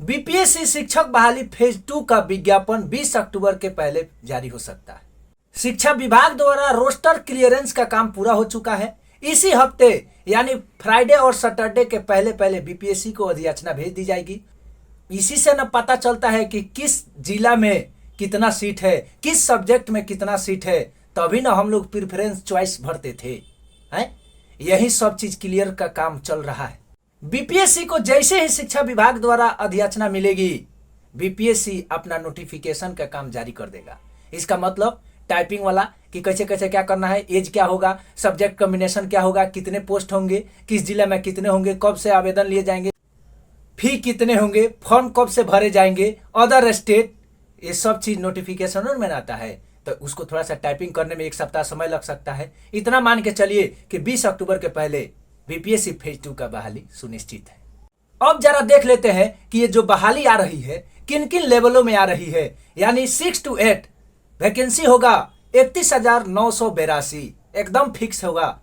BPSC शिक्षक बहाली phase 2 का विज्ञापन 20 अक्टूबर के पहले जारी हो सकता है। शिक्षा विभाग द्वारा रोस्टर क्लियरेंस का काम पूरा हो चुका है। इसी हफ्ते यानी फ्राइडे और सैटरडे के पहले पहले बीपीएससी को अधियाचना भेज दी जाएगी। इसी से न पता चलता है कि किस जिला में कितना सीट है, किस सब्जेक्ट में कितना सीट है, तभी ना हम लोग प्रेफरेंस चॉइस भरते थे हैं। यही सब चीज क्लियर का काम चल रहा है। बीपीएससी को जैसे ही शिक्षा विभाग द्वारा अधियाचना मिलेगी, बीपीएससी अपना नोटिफिकेशन का काम जारी कर देगा। इसका मतलब टाइपिंग वाला कि कैसे कैसे क्या करना है, एज क्या होगा, सब्जेक्ट कॉम्बिनेशन क्या होगा, कितने पोस्ट होंगे, किस जिले में कितने होंगे, कब से आवेदन लिए जाएंगे, फी कितने होंगे, फॉर्म कब से भरे जाएंगे, अदर स्टेट, ये सब चीज नोटिफिकेशन में आता है। तो उसको थोड़ा सा टाइपिंग करने में 1 सप्ताह समय लग सकता है। इतना मान के चलिए कि 20 अक्टूबर के पहले बीपीएससी फेज 2 का बहाली सुनिश्चित है। अब जरा देख लेते हैं कि ये जो बहाली आ रही है किन किन लेवलों में आ रही है। यानी 6 to 8 वैकेंसी होगा 31,982, एकदम फिक्स होगा।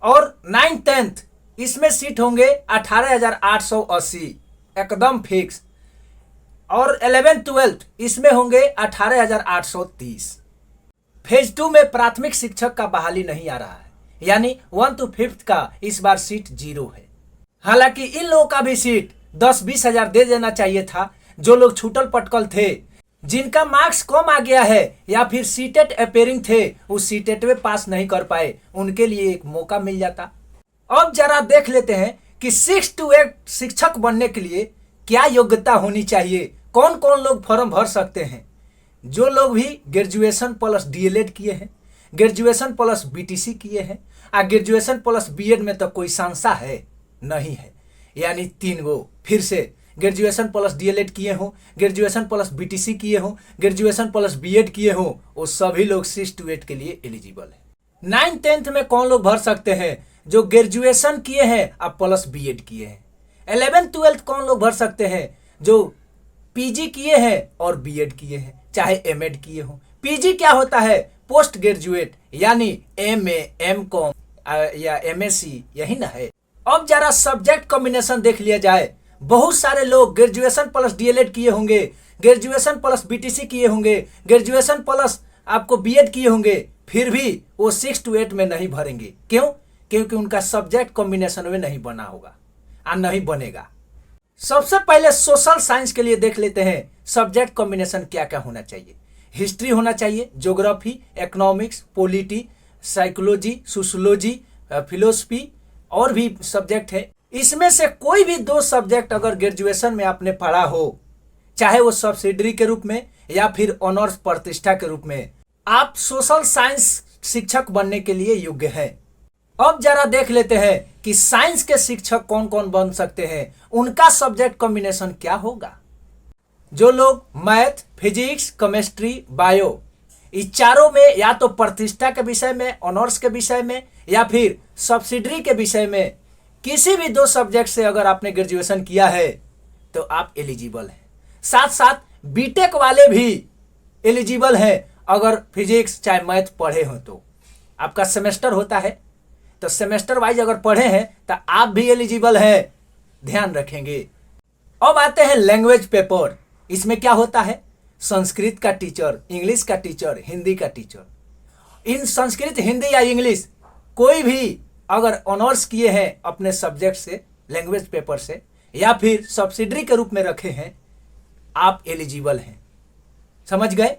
और 9th 10th इसमें सीट होंगे 18,880, एकदम फिक्स। और 11th 12th इसमें होंगे 18,830। फेज 2 में प्राथमिक शिक्षक का बहाली नहीं आ रहा है, यानी 1 to 5th का इस बार सीट 0 है। हालांकि इन लोगों का भी सीट 10-20 हजार दे देना चाहिए था। जो लोग छूटल पटकल थे, जिनका मार्क्स कम आ गया है या फिर सीटेट अपेयरिंग थे, उस सीटेट में पास नहीं कर पाए, उनके लिए एक मौका मिल जाता। अब जरा देख लेते हैं कि 6 to 8 शिक्षक बनने के लिए क्या योग्यता होनी चाहिए, कौन कौन लोग फॉर्म भर सकते हैं। जो लोग भी ग्रेजुएशन प्लस डीएलएड किए हैं, ग्रेजुएशन प्लस बीटीसी किए हैं, और ग्रेजुएशन प्लस बीएड में तो कोई संस्था है नहीं है, यानी 3 गो फिर से ग्रेजुएशन प्लस डीएलएड किए हों, ग्रेजुएशन प्लस बीटीसी किए हों, ग्रेजुएशन प्लस बीएड किए हों, वो सभी लोग 6 to 8 के लिए एलिजिबल है। 9th 10th में कौन लोग भर सकते हैं, जो ग्रेजुएशन किए हैं अब प्लस बीएड किए हैं। 11th 12th कौन लोग भर सकते हैं, जो पीजी किए हैं और बीएड किए हैं, चाहे एमएड किए हों। पीजी क्या होता है, पोस्ट ग्रेजुएट, यानी एमए, एमकॉम या एमएससी, यही ना है। अब जरा सब्जेक्ट कॉम्बिनेशन देख लिया जाए। बहुत सारे लोग ग्रेजुएशन प्लस डीएलएड किए होंगे, ग्रेजुएशन प्लस बीटीसी किए होंगे, ग्रेजुएशन प्लस आपको बीएड किए होंगे, फिर भी वो 6 to 8 में नहीं भरेंगे। क्यों? क्योंकि उनका सब्जेक्ट कॉम्बिनेशन में नहीं बना होगा और नहीं बनेगा। सबसे पहले सोशल साइंस के लिए देख लेते हैं सब्जेक्ट कॉम्बिनेशन क्या क्या होना चाहिए। हिस्ट्री होना चाहिए, geography, economics, polity, psychology, sociology, philosophy और भी सब्जेक्ट है। इसमें से कोई भी 2 सब्जेक्ट अगर ग्रेजुएशन में आपने पढ़ा हो, चाहे वो सब्सिडरी के रूप में या फिर ऑनर्स प्रतिष्ठा के रूप में, आप सोशल साइंस शिक्षक बनने के लिए योग्य हैं। अब जरा देख लेते हैं कि साइंस के शिक्षक कौन कौन बन सकते हैं, उनका सब्जेक्ट कॉम्बिनेशन क्या होगा। जो लोग मैथ, फिजिक्स, केमिस्ट्री, बायो, इस चारों में या तो प्रतिष्ठा के विषय में, ऑनर्स के विषय में या फिर सब्सिडरी के विषय में किसी भी 2 सब्जेक्ट से अगर आपने ग्रेजुएशन किया है तो आप एलिजिबल हैं। साथ साथ बीटेक वाले भी एलिजिबल हैं। अगर फिजिक्स चाहे मैथ पढ़े हो तो आपका सेमेस्टर होता है, तो सेमेस्टर वाइज अगर पढ़े हैं तो आप भी एलिजिबल हैं, ध्यान रखेंगे। अब आते हैं लैंग्वेज पेपर। इसमें क्या होता है, संस्कृत का टीचर, इंग्लिश का टीचर, हिंदी का टीचर। इन संस्कृत, हिंदी या इंग्लिश कोई भी अगर ऑनर्स किए हैं अपने सब्जेक्ट से, लैंग्वेज पेपर से, या फिर सब्सिडरी के रूप में रखे हैं, आप एलिजिबल हैं। समझ गए?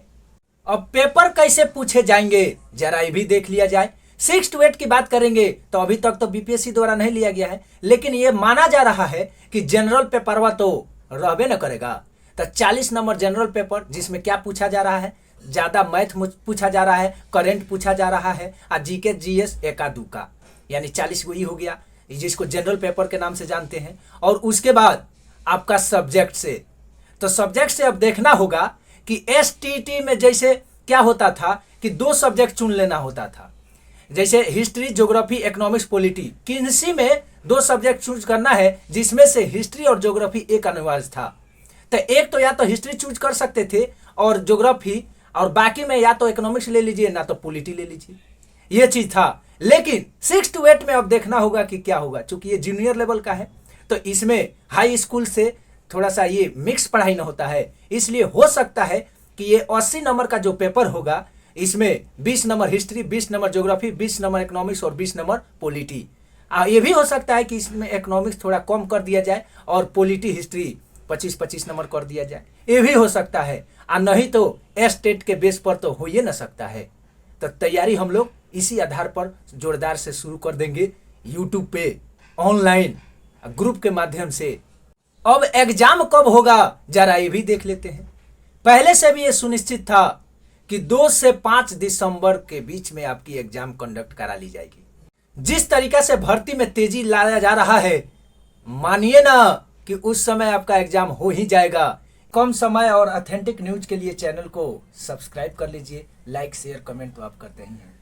अब पेपर कैसे पूछे जाएंगे जरा ये भी देख लिया जाए। 6 to 8 की बात करेंगे तो अभी तक तो बीपीएससी द्वारा नहीं लिया गया है, लेकिन ये माना जा रहा है कि जनरल पेपरवा तो रहबे न करेगा। तो 40 नंबर जनरल पेपर, जिसमें क्या पूछा जा रहा है, ज्यादा मैथ पूछा जा रहा है, करेंट पूछा जा रहा है, और जीके जीएस एका दुका, यानी 40 को ही हो गया, जिसको जनरल पेपर के नाम से जानते हैं। और उसके बाद आपका सब्जेक्ट से, तो सब्जेक्ट से अब देखना होगा कि एसटीटी में जैसे क्या होता था कि 2 सब्जेक्ट चुन लेना होता था, जैसे हिस्ट्री, ज्योग्राफी, इकोनॉमिक्स, पॉलिटी, किसी में 2 सब्जेक्ट चूज करना है, जिसमें से हिस्ट्री और ज्योग्राफी एक अनिवार्य था। तो एक तो या तो हिस्ट्री चूज कर सकते थे और ज्योग्राफी, और बाकी में या तो इकोनॉमिक्स ले लीजिए ना तो पॉलिटी ले लीजिए, ये चीज था। लेकिन 6 to 8 में अब देखना होगा कि क्या होगा। चूंकि ये जूनियर लेवल का है तो इसमें हाई स्कूल से थोड़ा सा ये मिक्स पढ़ाई न होता है, इसलिए हो सकता है कि ये 80 नंबर का जो पेपर होगा इसमें 20 number history, 20 number geography, 20 number economics और 20 नंबर पॉलिटी। ये भी हो सकता है कि इसमें इकोनॉमिक्स थोड़ा कम कर दिया जाए और पॉलिटी हिस्ट्री 25-25 नंबर कर दिया जाए, ये भी हो सकता है। नहीं तो स्टेट के बेस पर तो हो ही ना सकता है। तो तैयारी हम लोग इसी आधार पर जोरदार से शुरू कर देंगे यूट्यूब पे ऑनलाइन ग्रुप के माध्यम से। अब एग्जाम कब होगा जरा ये भी देख लेते हैं। पहले से भी ये सुनिश्चित था कि 2 से 5 दिसंबर के बीच में आपकी एग्जाम कंडक्ट करा ली जाएगी। जिस तरीका से भर्ती में तेजी लाया जा रहा है, मानिए ना कि उस समय आपका एग्जाम हो ही जाएगा। कम समय और ऑथेंटिक न्यूज के लिए चैनल को सब्सक्राइब कर लीजिए। लाइक शेयर कमेंट तो आप करते ही हैं।